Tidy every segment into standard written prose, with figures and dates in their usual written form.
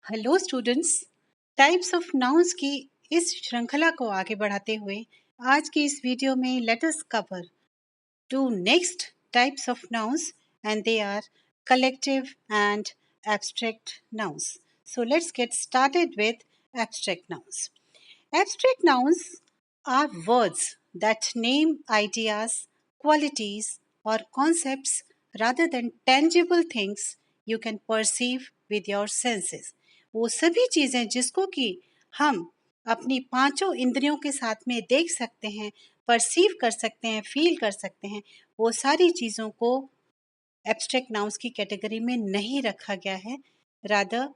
Hello students. Types of nouns की इस श्रृंखला को आगे बढ़ाते हुए आज की इस वीडियो में let us cover two next types of nouns and they are collective and abstract nouns. So let's get started with abstract nouns. Abstract nouns are words that name ideas, qualities, or concepts rather than tangible things you can perceive with your senses. वो सभी चीज़ें जिसको कि हम अपनी पांचों इंद्रियों के साथ में देख सकते हैं, परसीव कर सकते हैं, फील कर सकते हैं, वो सारी चीज़ों को एब्स्ट्रैक्ट नाउन्स की कैटेगरी में नहीं रखा गया है. Rather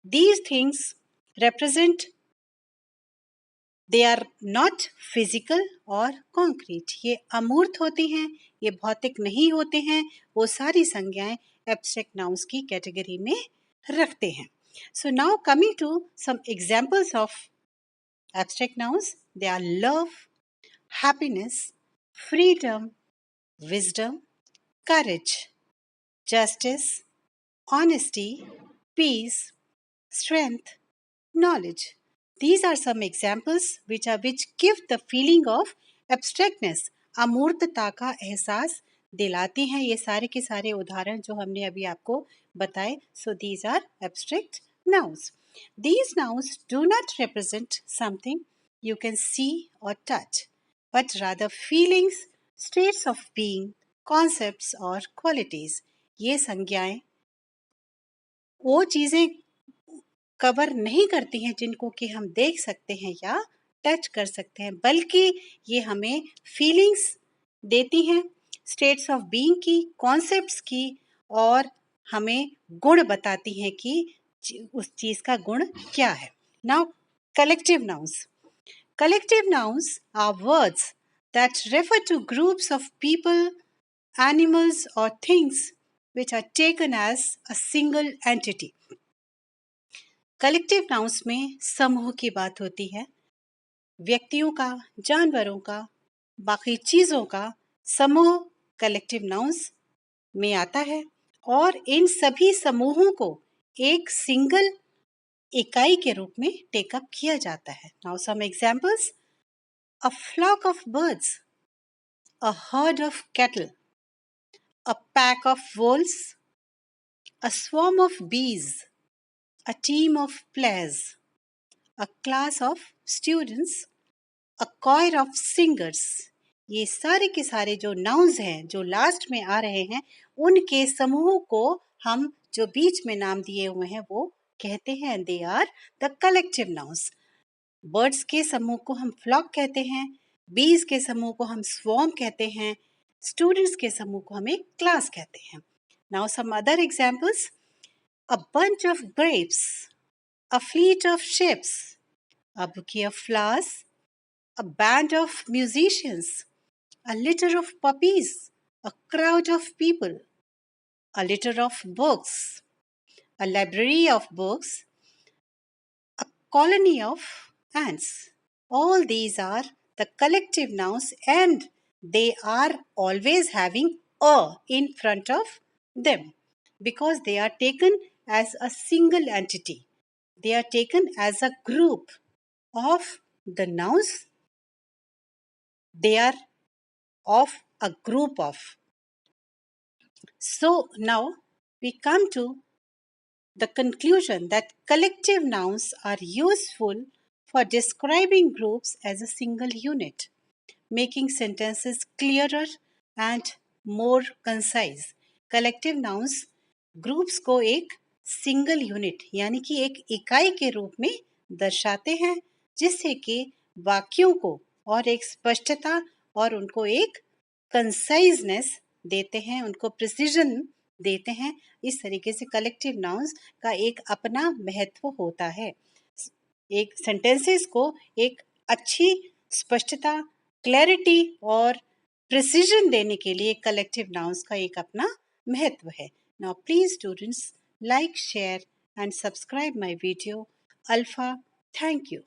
these things represent, they are not physical और concrete. ये अमूर्त होती हैं, ये भौतिक नहीं होते हैं. वो सारी संज्ञाएं एब्स्ट्रैक्ट नाउन्स की कैटेगरी में रखते हैं. So now coming to some examples of abstract nouns, they are love, happiness, freedom, wisdom, courage, justice, honesty, peace, strength, knowledge. These are some examples which give the feeling of abstractness. अमूर्तता का एहसास दिलाती हैं ये सारे के सारे उदाहरण जो हमने अभी आपको बताए. So these are abstract nouns. These nouns do not represent something you can see or touch, but rather feelings, states of being, concepts or qualities. ये संज्ञाएं वो चीज़ें कवर नहीं करती हैं जिनको कि हम देख सकते हैं या टच कर सकते हैं, बल्कि ये हमें फीलिंग्स देती हैं, स्टेट्स ऑफ बीइंग की, कॉन्सेप्ट्स की, और हमें गुण बताती हैं कि उस चीज़ का गुण क्या है. Now collective nouns. Collective nouns are words that refer to groups of people, animals और things which are taken as a single entity. Collective nouns में समूह की बात होती है. व्यक्तियों का, जानवरों का, बाकी चीज़ों का समूह कलेक्टिव नाउन्स में आता है और इन सभी समूहों को एक सिंगल इकाई के रूप में टेकअप किया जाता है. Now some examples. A flock of birds, a herd of cattle, a pack of wolves, a swarm of bees, a team of players, a class of students, a choir of singers. ये सारे के सारे जो nouns हैं जो last में आ रहे हैं उनके समूह को हम जो बीच में नाम दिए हुए हैं वो कहते हैं they are the collective nouns. Birds के समूह को हम फ्लॉक कहते हैं, बीज के समूह को हम स्वॉर्म कहते हैं, स्टूडेंट्स के समूह को हम एक क्लास कहते हैं. Now some other examples. A bunch of grapes, a fleet of ships, a bouquet of flowers, a band of musicians, a litter of puppies, a crowd of people, a litter of books, a library of books, a colony of ants. All these are the collective nouns and they are always having a in front of them because they are taken as a single entity. They are taken as a group of the nouns. They are of a group of. So now we come to the conclusion that collective nouns are useful for describing groups as a single unit, making sentences clearer and more concise. Collective nouns groups को एक single unit यानी कि एक इकाई के रूप में दर्शाते हैं जिससे कि वाक्यों को और एक स्पष्टता और उनको एक कंसाइजनेस देते हैं, उनको प्रिसीजन देते हैं. इस तरीके से कलेक्टिव नाउन्स का एक अपना महत्व होता है. एक सेंटेंसेस को एक अच्छी स्पष्टता, क्लैरिटी और प्रिसीजन देने के लिए कलेक्टिव नाउन्स का एक अपना महत्व है. Now please students like, share and subscribe my video. Alpha, thank you.